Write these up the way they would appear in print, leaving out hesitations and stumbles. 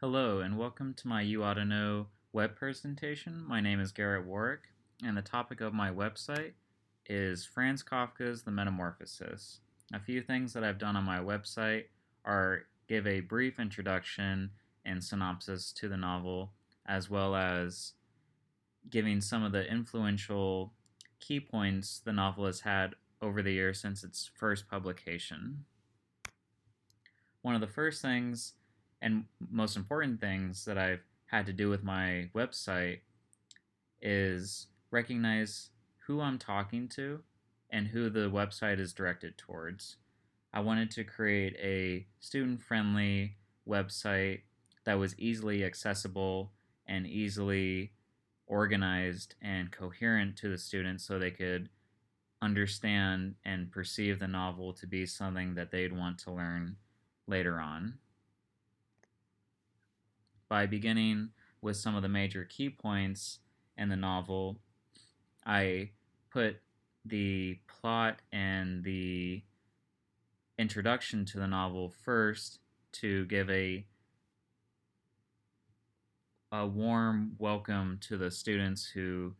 Hello and welcome to my You Ought to Know web presentation. My name is Garrett Warwick and the topic of my website is Franz Kafka's The Metamorphosis. A few things that I've done on my website are give a brief introduction and synopsis to the novel, as well as giving some of the influential key points the novel has had over the years since its first publication. One of the first things and most important things that I've had to do with my website is recognize who I'm talking to and who the website is directed towards. I wanted to create a student-friendly website that was easily accessible and easily organized and coherent to the students so they could understand and perceive the novel to be something that they'd want to learn later on. By beginning with some of the major key points in the novel, I put the plot and the introduction to the novel first to give a warm welcome to the students who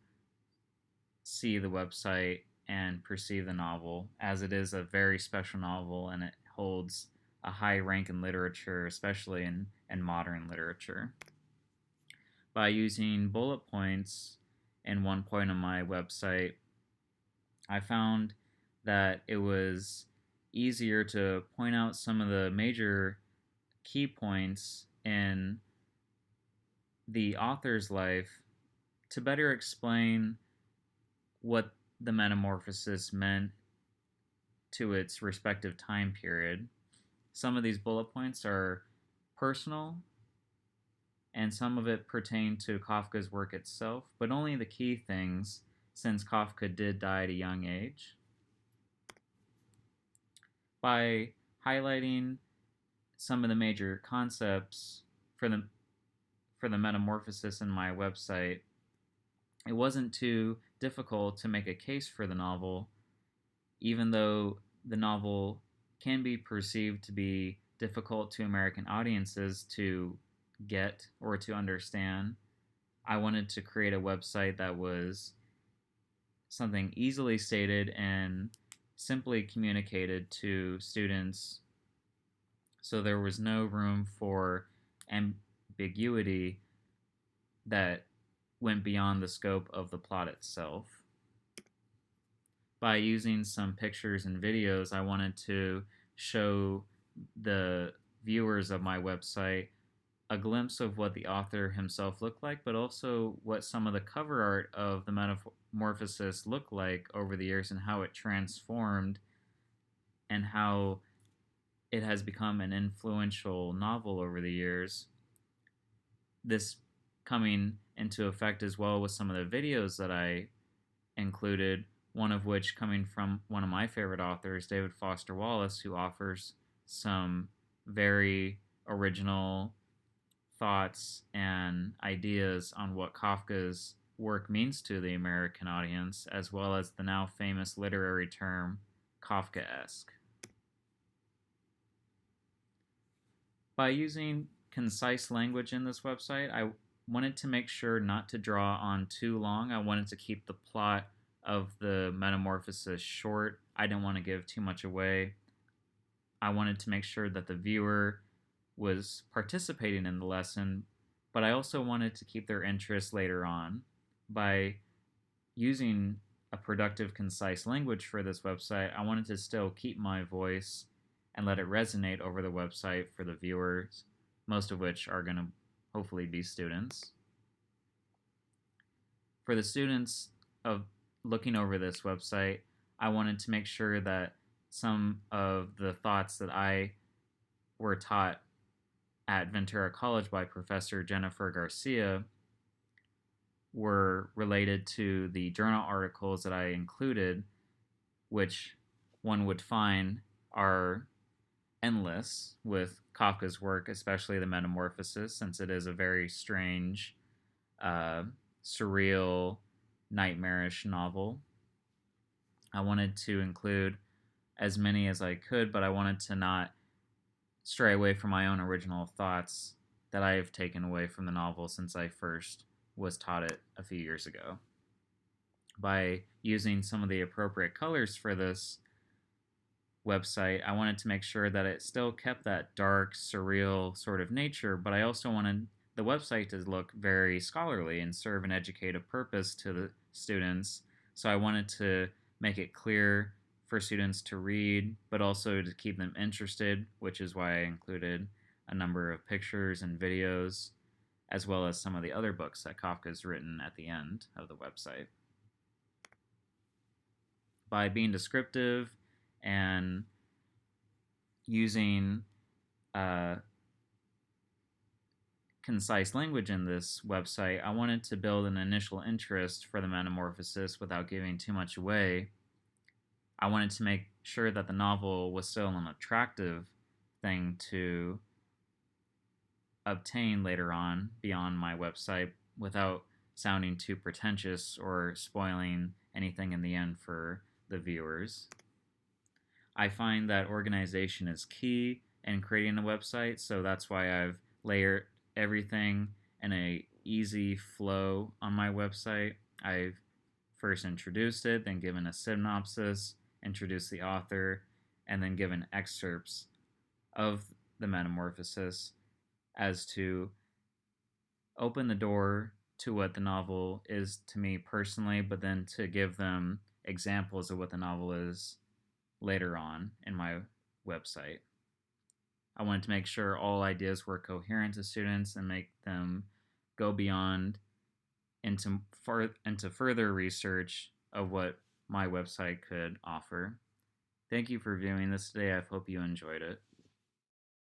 see the website and perceive the novel, as it is a very special novel and it holds a high rank in literature, especially in modern literature. By using bullet points in one point on my website, I found that it was easier to point out some of the major key points in the author's life to better explain what the metamorphosis meant to its respective time period. Some of these bullet points are personal, and some of it pertain to Kafka's work itself, but only the key things, since Kafka did die at a young age. By highlighting some of the major concepts for the metamorphosis in my website, it wasn't too difficult to make a case for the novel, even though the novel can be perceived to be difficult to American audiences to get or to understand. I wanted to create a website that was something easily stated and simply communicated to students, so there was no room for ambiguity that went beyond the scope of the plot itself. By using some pictures and videos, I wanted to show the viewers of my website a glimpse of what the author himself looked like, but also what some of the cover art of the Metamorphosis looked like over the years and how it transformed and how it has become an influential novel over the years. This coming into effect as well with some of the videos that I included, one of which coming from one of my favorite authors, David Foster Wallace, who offers some very original thoughts and ideas on what Kafka's work means to the American audience, as well as the now famous literary term Kafkaesque. By using concise language in this website, I wanted to make sure not to draw on too long. I wanted to keep the plot of the metamorphosis short. I didn't want to give too much away. I wanted to make sure that the viewer was participating in the lesson, but I also wanted to keep their interest later on. By using a productive, concise language for this website, I wanted to still keep my voice and let it resonate over the website for the viewers, most of which are going to hopefully be students. For the students of looking over this website, I wanted to make sure that some of the thoughts that I were taught at Ventura College by Professor Jennifer Garcia were related to the journal articles that I included, which one would find are endless with Kafka's work, especially The Metamorphosis, since it is a very strange, surreal, nightmarish novel. I wanted to include as many as I could, but I wanted to not stray away from my own original thoughts that I have taken away from the novel since I first was taught it a few years ago. By using some of the appropriate colors for this website, I wanted to make sure that it still kept that dark, surreal sort of nature, but I also wanted the website to look very scholarly and serve an educative purpose to the students. So I wanted to make it clear for students to read, but also to keep them interested, which is why I included a number of pictures and videos, as well as some of the other books that Kafka's written at the end of the website. By being descriptive and using concise language in this website, I wanted to build an initial interest for the Metamorphosis without giving too much away. I wanted to make sure that the novel was still an attractive thing to obtain later on beyond my website without sounding too pretentious or spoiling anything in the end for the viewers. I find that organization is key in creating a website, so that's why I've layered everything in a easy flow on my website. I've first introduced it, then given a synopsis, introduced the author, and then given excerpts of the Metamorphosis as to open the door to what the novel is to me personally, but then to give them examples of what the novel is later on in my website. I wanted to make sure all ideas were coherent to students and make them go beyond into further research of what my website could offer. Thank you for viewing this today. I hope you enjoyed it.